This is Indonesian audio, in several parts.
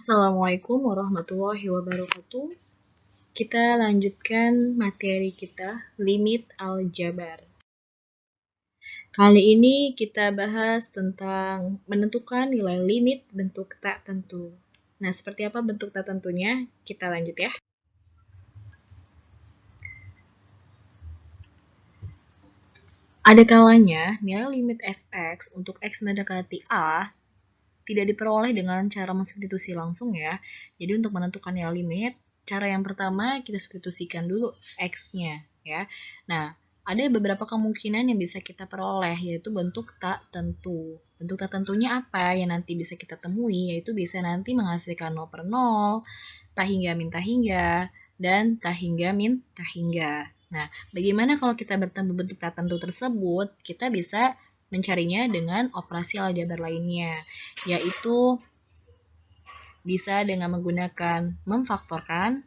Assalamualaikum warahmatullahi wabarakatuh. Kita lanjutkan materi kita, limit aljabar. Kali ini kita bahas tentang menentukan nilai limit bentuk tak tentu. Nah, seperti apa bentuk tak tentunya? Kita lanjut ya. Ada kalanya nilai limit fx untuk x mendekati a tidak diperoleh dengan cara mensubstitusi langsung ya. Jadi untuk menentukan nilai limit, cara yang pertama kita substitusikan dulu x-nya ya. Nah, ada beberapa kemungkinan yang bisa kita peroleh, yaitu bentuk tak tentu. Bentuk tak tentunya apa yang nanti bisa kita temui, yaitu bisa nanti menghasilkan 0 per 0, tak hingga min tak hingga, dan tak hingga min tak hingga. Nah, bagaimana kalau kita bertemu bentuk tak tentu tersebut? Kita bisa mencarinya dengan operasi aljabar lainnya, yaitu bisa dengan menggunakan memfaktorkan,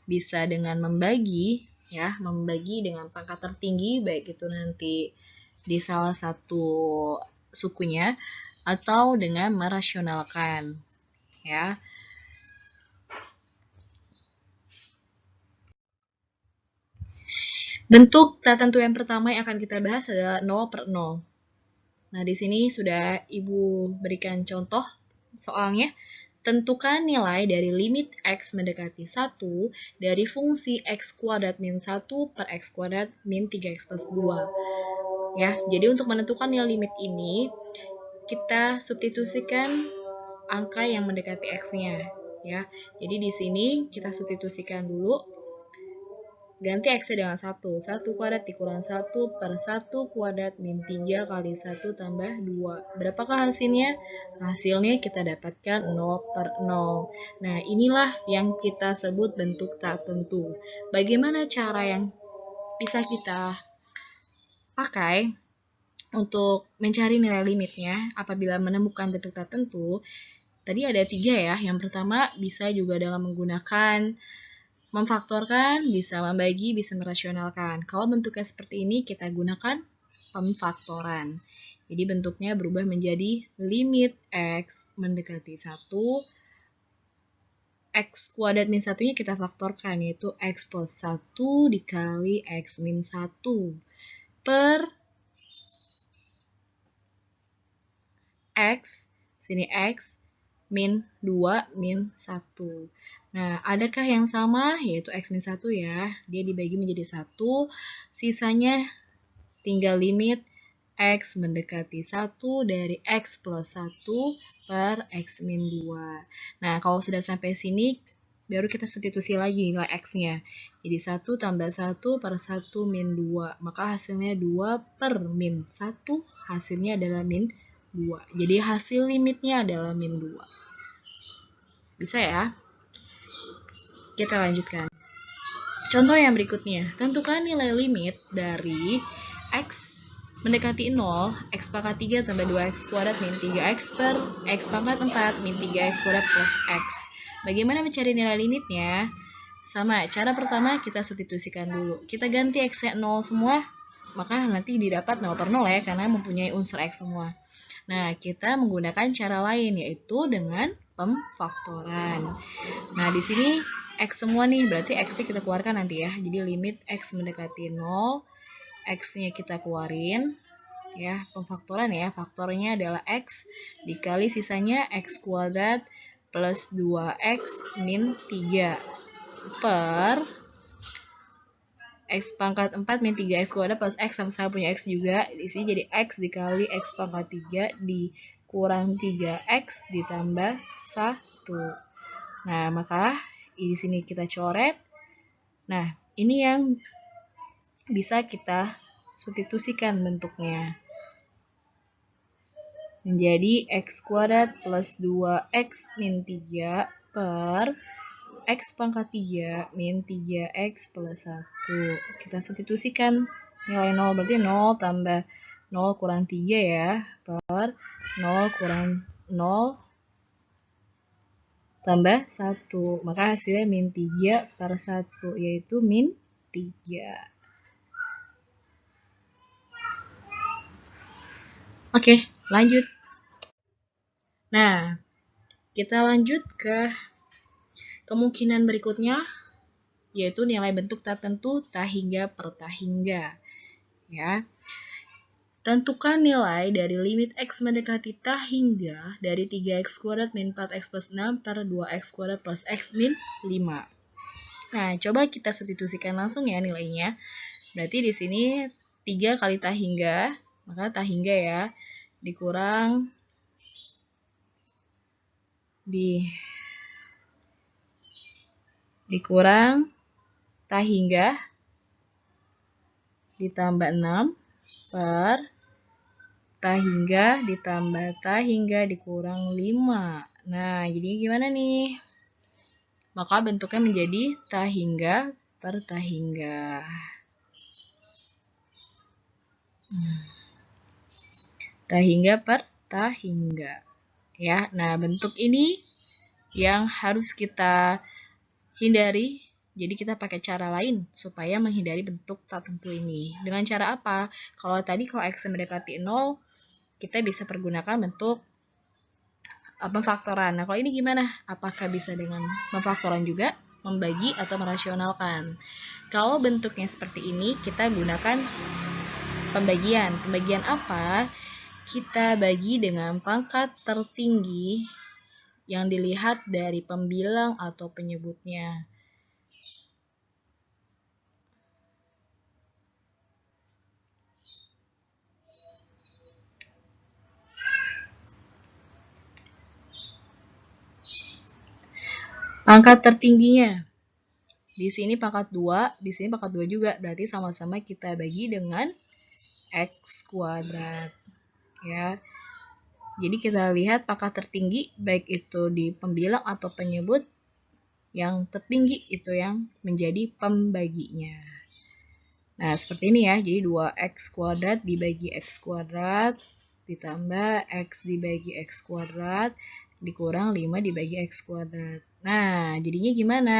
bisa dengan membagi, ya, membagi dengan pangkat tertinggi, baik itu nanti di salah satu sukunya, atau dengan merasionalkan, ya. Bentuk tak tentu yang pertama yang akan kita bahas adalah 0 per 0. Nah, di sini sudah Ibu berikan contoh soalnya. Tentukan nilai dari limit x mendekati 1 dari fungsi x kuadrat min 1 per x kuadrat min 3x plus 2. Ya, jadi untuk menentukan nilai limit ini, kita substitusikan angka yang mendekati x-nya. Ya, jadi di sini kita substitusikan dulu. Ganti x dengan 1. 1 kuadrat dikurang 1 per 1 kuadrat min 3 kali 1 tambah 2. Berapakah hasilnya? Hasilnya kita dapatkan 0 per 0. Nah, inilah yang kita sebut bentuk tak tentu. Bagaimana cara yang bisa kita pakai untuk mencari nilai limitnya apabila menemukan bentuk tak tentu? Tadi ada 3 ya. Yang pertama bisa juga dengan menggunakan memfaktorkan, bisa membagi, bisa merasionalkan. Kalau bentuknya seperti ini, kita gunakan pemfaktoran. Jadi bentuknya berubah menjadi limit x mendekati 1, x kuadrat min 1-nya kita faktorkan, yaitu x plus 1 dikali x min 1 per x, sini x, min 2 min 1. Nah, adakah yang sama? Yaitu x min 1 ya. Dia dibagi menjadi 1. Sisanya tinggal limit x mendekati 1 dari x plus 1 per x min 2. Nah, kalau sudah sampai sini, baru kita substitusi lagi nilai x-nya. Jadi 1 tambah 1 per 1 min 2. Maka hasilnya 2 per min 1. Hasilnya adalah min 2. Jadi hasil limitnya adalah min 2. Bisa ya? Kita lanjutkan. Contoh yang berikutnya. Tentukan nilai limit dari x mendekati 0, x pangkat 3 tambah 2x kuadrat min 3x per x pangkat 4 min 3x kuadrat plus x. Bagaimana mencari nilai limitnya? Sama, cara pertama kita substitusikan dulu. Kita ganti x-nya 0 semua, maka nanti didapat 0 per 0 ya, karena mempunyai unsur x semua. Nah, kita menggunakan cara lain, yaitu dengan pemfaktoran. Nah, di sini x semua nih, berarti x-nya kita keluarkan nanti ya. Jadi limit x mendekati 0, x-nya kita keluarin. Ya, pemfaktoran ya. Faktornya adalah x dikali sisanya x kuadrat plus 2x min 3 per x pangkat 4 min 3x kuadrat plus x, sama-sama punya x juga. Di sini jadi x dikali x pangkat 3 dikurang 3x ditambah 1. Nah, maka di sini kita coret. Nah, ini yang bisa kita substitusikan bentuknya. Menjadi x kuadrat plus 2x min 3 per x pangkat 3 min 3x plus 1. Kita substitusikan nilai 0, berarti 0 tambah 0 kurang 3 ya, per 0 kurang 0 tambah 1. Maka hasilnya min 3 per 1, yaitu min 3. Oke, lanjut. Nah, Kita lanjut ke kemungkinan berikutnya, yaitu nilai bentuk tertentu tahingga per tahingga. Ya. Tentukan nilai dari limit X mendekati tahingga dari 3X kuadrat min 4X plus 6 per 2X kuadrat plus X min 5. Nah, coba kita substitusikan langsung ya nilainya. Berarti di sini 3 kali tahingga, maka tahingga ya, dikurang tahingga ditambah 6 per tahingga ditambah tahingga dikurang 5. Nah, jadi gimana nih? Maka bentuknya menjadi tahingga per tahingga. Tahingga per tahingga. Ya, nah bentuk ini yang harus kita hindari. Jadi kita pakai cara lain supaya menghindari bentuk tertentu ini. Dengan cara apa? Kalau X mendekati 0, kita bisa pergunakan bentuk pemfaktoran. Nah, kalau ini gimana? Apakah bisa dengan pemfaktoran juga, membagi atau merasionalkan? Kalau bentuknya seperti ini, kita gunakan pembagian. Pembagian apa? Kita bagi dengan pangkat tertinggi yang dilihat dari pembilang atau penyebutnya. Pangkat tertingginya. Di sini pangkat 2, di sini pangkat 2 juga. Berarti sama-sama kita bagi dengan X kuadrat. Ya. Jadi kita lihat pangkat tertinggi, baik itu di pembilang atau penyebut, yang tertinggi itu yang menjadi pembaginya. Nah, seperti ini ya. Jadi 2X kuadrat dibagi X kuadrat, ditambah X dibagi X kuadrat, dikurang 5 dibagi X kuadrat. Nah, jadinya gimana?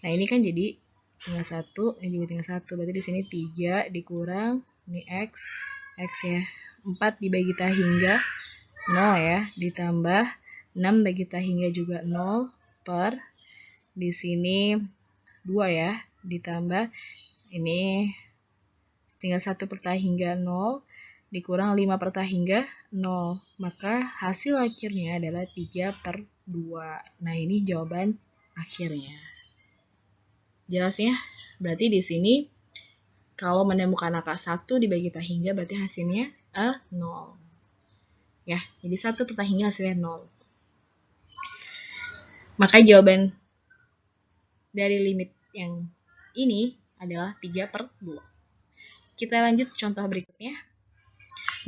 Nah, ini kan jadi tinggal 1, ini juga tinggal 1. Berarti di sini 3 dikurang, ini X ya. 4 dibagi tahingga, 0 ya. Ditambah 6 bagi tahingga juga 0 per, di sini 2 ya. Ditambah, ini tinggal 1 per tahingga 0, dikurang 5 per tahingga 0. Maka hasil akhirnya adalah 3 per 2. Nah, ini jawaban akhirnya. Jelas ya? Berarti di sini kalau menemukan angka 1 dibagi tahingga berarti hasilnya 0. Ya, jadi 1 per tahingga hasilnya 0. Maka jawaban dari limit yang ini adalah 3 per 2. Kita lanjut contoh berikutnya.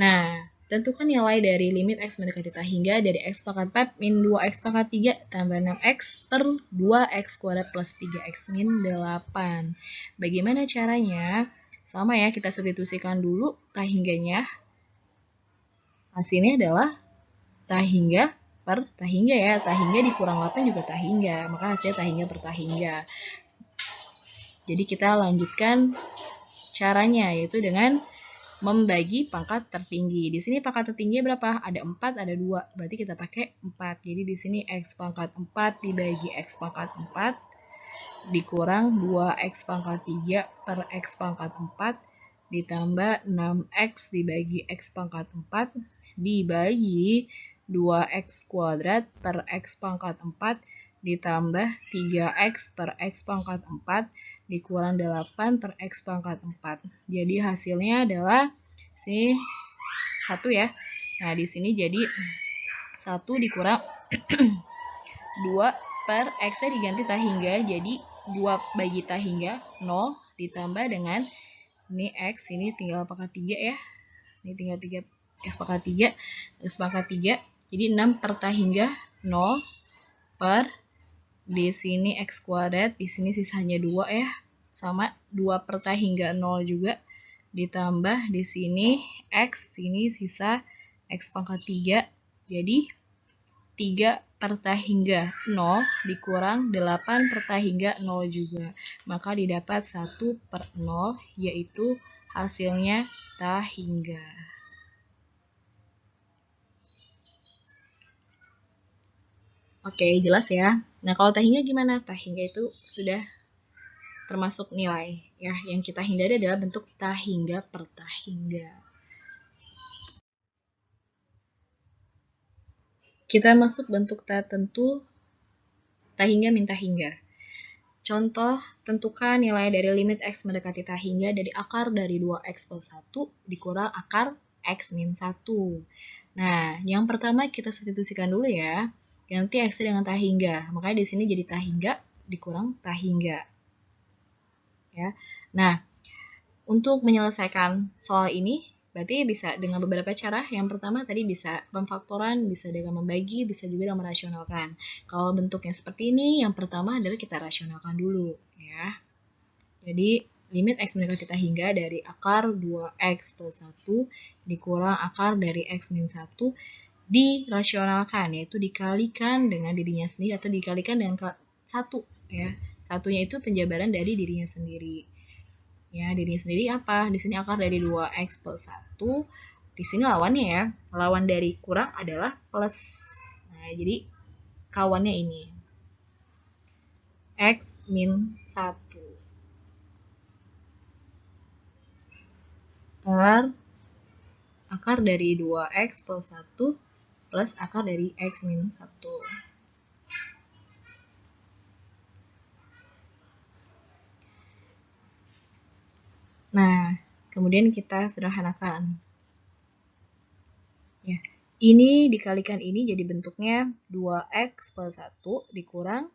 Nah, tentukan nilai dari limit X mendekati tahingga dari X pangkat 4 min 2X pangkat 3 tambah 6X per 2X kuadrat plus 3X min 8. Bagaimana caranya? Sama ya, kita substitusikan dulu tahingganya. Hasilnya adalah tahingga per tahingga ya. Tahingga dikurang 8 juga tahingga. Maka hasilnya tahingga per tahingga. Jadi kita lanjutkan caranya, yaitu dengan membagi pangkat tertinggi. Di sini pangkat tertinggi berapa? Ada 4, ada 2. Berarti kita pakai 4. Jadi di sini X pangkat 4 dibagi X pangkat 4 dikurang 2X pangkat 3 per X pangkat 4 ditambah 6X dibagi X pangkat 4 dibagi 2X kuadrat per X pangkat 4 ditambah 3X per X pangkat 4 dikurang 8 per X pangkat 4. Jadi hasilnya adalah sini 1 ya. Nah, di sini jadi 1 dikurang 2 per X-nya diganti tahingga, jadi 2 bagi tahingga 0 ditambah dengan ini X, ini tinggal pangkat 3 ya. Ini tinggal 3 X pangkat 3, X pangkat 3. Jadi 6 per tahingga 0 per, di sini X kuadrat, di sini sisanya 2 ya. Sama 2 per tahingga 0 juga. Ditambah di sini X, sini sisa X pangkat 3. Jadi 3 per tahingga 0 dikurang 8 per tahingga 0 juga. Maka didapat 1 per 0, yaitu hasilnya tahingga. Oke, jelas ya. Nah, kalau tak hingga gimana? Tak hingga itu sudah termasuk nilai ya. Yang kita hindari adalah bentuk tak hingga per tak hingga. Kita masuk bentuk tak tentu, tak hingga min tak hingga. Contoh, tentukan nilai dari limit X mendekati tak hingga dari akar dari 2X plus 1 dikurang akar X min 1. Nah, yang pertama kita substitusikan dulu ya. Ganti X dengan tak hingga. Makanya di sini jadi tak hingga dikurang tak hingga. Ya. Nah, untuk menyelesaikan soal ini, berarti bisa dengan beberapa cara. Yang pertama tadi bisa pemfaktoran, bisa dengan membagi, bisa juga dengan merasionalkan. Kalau bentuknya seperti ini, yang pertama adalah kita rasionalkan dulu. Ya. Jadi, limit X mendekati tak hingga dari akar 2X plus 1 dikurang akar dari X min 1 dirasionalkan, yaitu dikalikan dengan dirinya sendiri atau dikalikan dengan 1. Ya. Satunya itu penjabaran dari dirinya sendiri. Ya, dirinya sendiri apa? Di sini akar dari 2X plus 1. Di sini lawannya ya. Lawan dari kurang adalah plus. Nah, jadi kawannya ini. X min 1. Per akar dari 2X plus 1 plus akar dari X min 1. Nah, kemudian kita sederhanakan. Ya. Ini dikalikan ini jadi bentuknya 2X plus 1 dikurang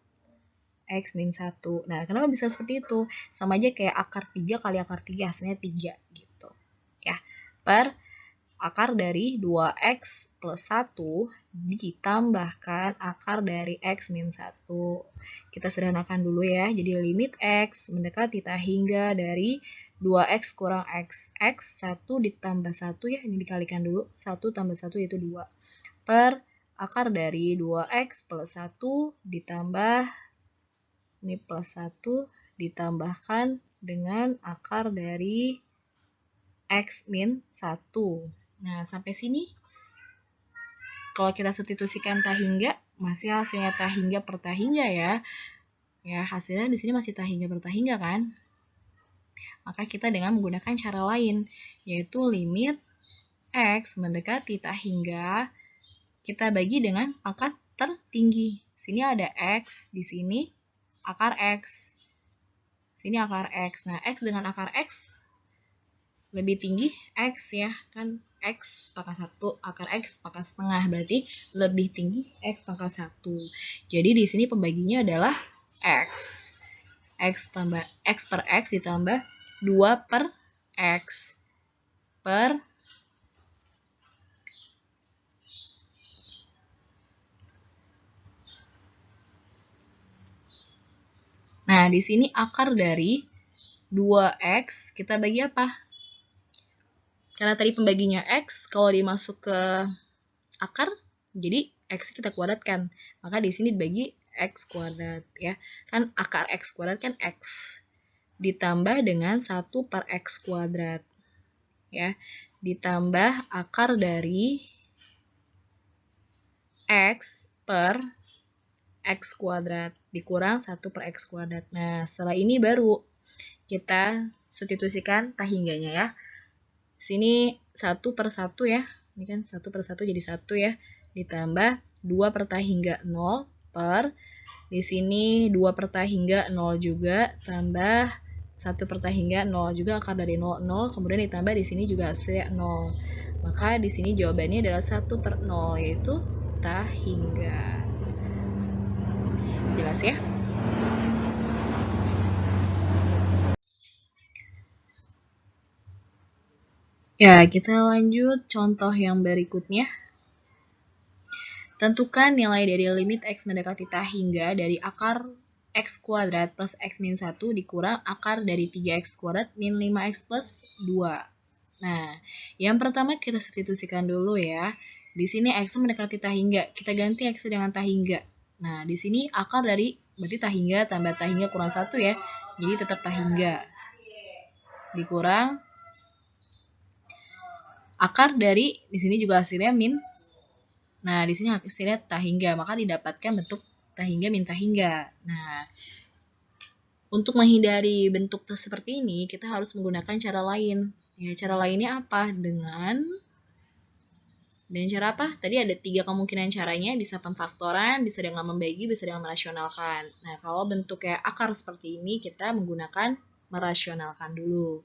X min 1. Nah, kenapa bisa seperti itu? Sama aja kayak akar 3 kali akar 3, hasilnya 3 gitu. Ya, per akar dari 2X plus 1 ditambahkan akar dari X min 1. Kita sederhanakan dulu ya. Jadi limit X mendekati tak hingga dari 2X kurang X. X 1 ditambah 1 ya. Ini dikalikan dulu. 1 tambah 1 yaitu 2. Per akar dari 2X plus 1 ditambah ini plus 1 ditambahkan dengan akar dari X min 1. Nah, sampai sini kalau kita substitusikan tak hingga, masih hasilnya tak hingga per tak hingga ya. Ya, hasilnya di sini masih tak hingga per tak hingga kan? Maka kita dengan menggunakan cara lain, yaitu limit X mendekati tak hingga, kita bagi dengan pangkat tertinggi. Sini ada X, di sini akar X. Sini akar X. Nah, X dengan akar X lebih tinggi X ya, kan X pangkat 1, akar X pangkat setengah, berarti lebih tinggi X pangkat 1. Jadi di sini pembaginya adalah X. X tambah X per X ditambah 2 per X per Nah, di sini akar dari 2X kita bagi apa? Karena tadi pembaginya X, kalau dimasuk ke akar, jadi X kita kuadratkan. Maka di sini dibagi X kuadrat ya. Kan akar X kuadrat kan X. Ditambah dengan 1 per X kuadrat. Ya. Ditambah akar dari X per X kuadrat. Dikurang 1 per X kuadrat. Nah, setelah ini baru kita substitusikan tak hingganya ya. Sini 1 per 1 ya. Ini kan 1 per 1 jadi 1 ya. Ditambah 2 per tak hingga 0 per, di sini 2 per tak hingga 0 juga, tambah 1 per tak hingga 0 juga, akar dari 0, 0, kemudian ditambah di sini juga hasilnya 0. Maka di sini jawabannya adalah 1 per 0, yaitu tak hingga. Jelas ya? Ya, kita lanjut contoh yang berikutnya. Tentukan nilai dari limit X mendekati tak hingga dari akar X kuadrat plus X min 1 dikurang akar dari 3X kuadrat min 5X plus 2. Nah, yang pertama kita substitusikan dulu ya. Di sini X mendekati tak hingga, kita ganti X dengan tak hingga. Nah, di sini akar dari, berarti tak hingga tambah tak hingga kurang 1 ya. Jadi tetap tak hingga. Dikurang akar dari, di sini juga hasilnya min Nah, di sini hasilnya tak hingga, maka didapatkan bentuk tak hingga min tak hingga. Nah, untuk menghindari bentuk seperti ini, kita harus menggunakan cara lain. Ya, cara lainnya apa? Dengan cara apa? Tadi ada 3 kemungkinan caranya, bisa pemfaktoran, bisa dengan membagi, bisa dengan merasionalkan. Nah, kalau bentuk kayak akar seperti ini, kita menggunakan merasionalkan dulu.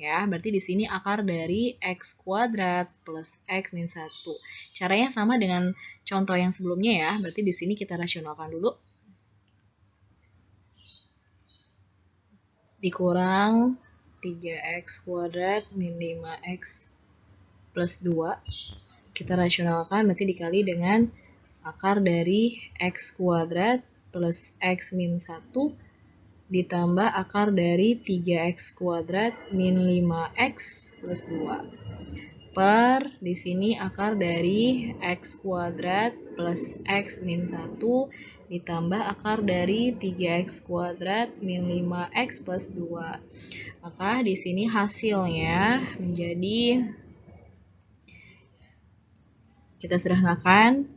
Ya, berarti di sini akar dari x kuadrat plus x min 1. Caranya sama dengan contoh yang sebelumnya ya, berarti di sini kita rasionalkan dulu. Dikurang 3x kuadrat min 5x plus 2. Kita rasionalkan berarti dikali dengan akar dari x kuadrat plus x min 1 ditambah akar dari 3x kuadrat min 5x plus 2 per di sini akar dari x kuadrat plus x min 1 ditambah akar dari 3x kuadrat min 5x plus 2. Maka di sini hasilnya menjadi, kita sederhanakan.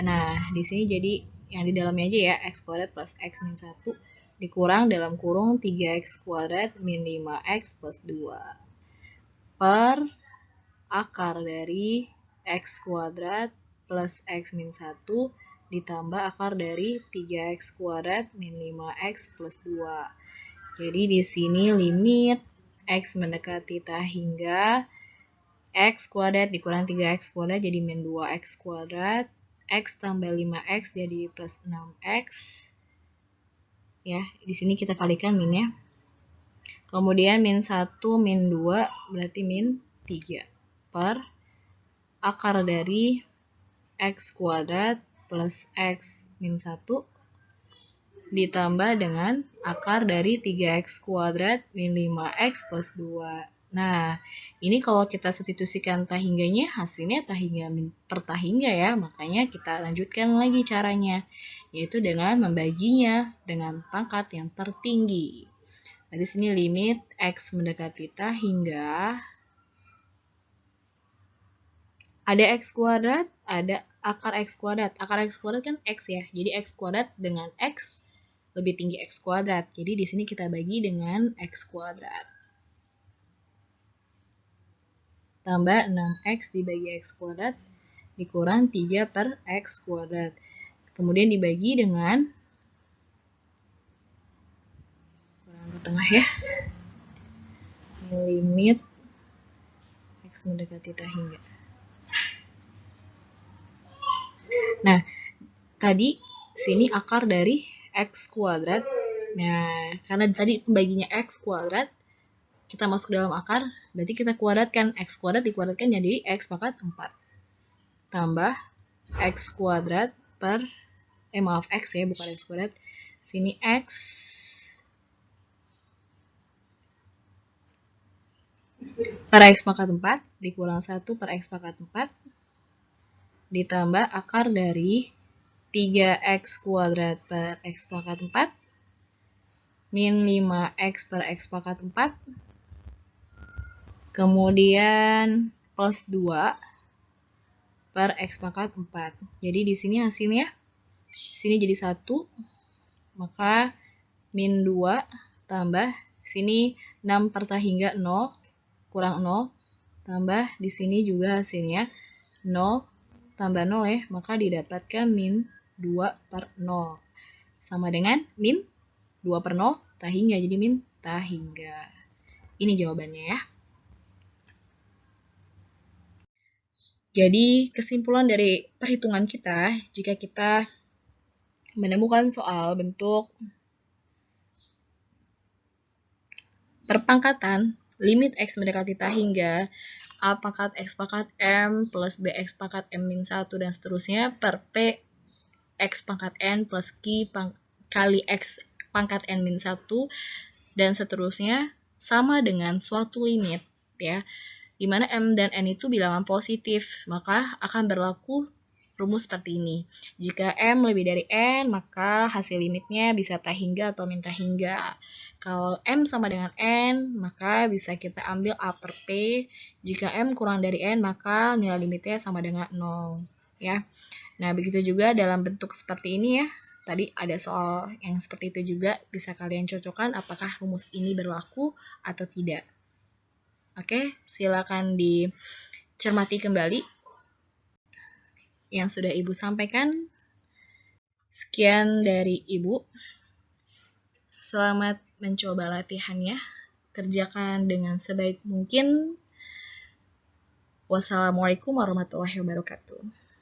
Nah, di sini jadi yang di dalamnya aja ya, x kuadrat plus x min 1 dikurang dalam kurung 3x kuadrat min 5x plus 2 per akar dari x kuadrat plus x min 1 ditambah akar dari 3x kuadrat min 5x plus 2. Jadi di sini limit x mendekati tak hingga x kuadrat dikurang 3x kuadrat jadi min 2x kuadrat, x tambah 5x jadi plus 6x. Ya, di sini kita kalikan minnya. Kemudian min 1 min 2 berarti min 3 per akar dari x kuadrat plus x min 1 ditambah dengan akar dari 3x kuadrat min 5x plus 2. Nah, ini kalau kita substitusikan tak hingganya, hasilnya tak hingga per tak hingga ya. Makanya kita lanjutkan lagi caranya, yaitu dengan membaginya dengan pangkat yang tertinggi. Nah, di sini limit x mendekati tak hingga ada x kuadrat, ada akar x kuadrat. Akar x kuadrat kan x ya. Jadi x kuadrat dengan x lebih tinggi x kuadrat. Jadi di sini kita bagi dengan x kuadrat. Tambah 6x dibagi x kuadrat dikurang 3 per x kuadrat. Kemudian dibagi dengan, kurang ke tengah ya, limit x mendekati tak hingga. Nah, tadi sini akar dari x kuadrat. Nah, karena tadi pembaginya x kuadrat, kita masuk ke dalam akar, berarti kita kuadratkan. X kuadrat dikuadratkan jadi x pangkat 4. Tambah x kuadrat per, x ya, bukan x kuadrat. Sini x per x pangkat 4 dikurang 1 per x pangkat 4 ditambah akar dari 3x kuadrat per x pangkat 4 min 5x per x pangkat 4 kemudian plus 2 per x pangkat 4. Jadi di sini hasilnya, di sini jadi 1, maka min 2 tambah, sini 6 per tak hingga 0, kurang 0, tambah di sini juga hasilnya 0, tambah 0 ya, maka didapatkan min 2 per 0. Sama dengan min 2 per 0, tak hingga, jadi min tak hingga. Ini jawabannya ya. Jadi kesimpulan dari perhitungan kita, jika kita menemukan soal bentuk perpangkatan limit x mendekati tak hingga a pangkat x pangkat m plus bx pangkat m min 1 dan seterusnya per p x pangkat n plus q kali x pangkat n min 1 dan seterusnya sama dengan suatu limit ya, di mana m dan n itu bilangan positif, maka akan berlaku rumus seperti ini. Jika m lebih dari n, maka hasil limitnya bisa tak hingga atau min tak hingga. Kalau m sama dengan n, maka bisa kita ambil a per p. Jika m kurang dari n, maka nilai limitnya sama dengan 0. ya. Nah, begitu juga dalam bentuk seperti ini ya. Tadi ada soal yang seperti itu juga, bisa kalian cocokkan apakah rumus ini berlaku atau tidak. Oke, silakan dicermati kembali yang sudah Ibu sampaikan. Sekian dari Ibu. Selamat mencoba latihannya. Kerjakan dengan sebaik mungkin. Wassalamualaikum warahmatullahi wabarakatuh.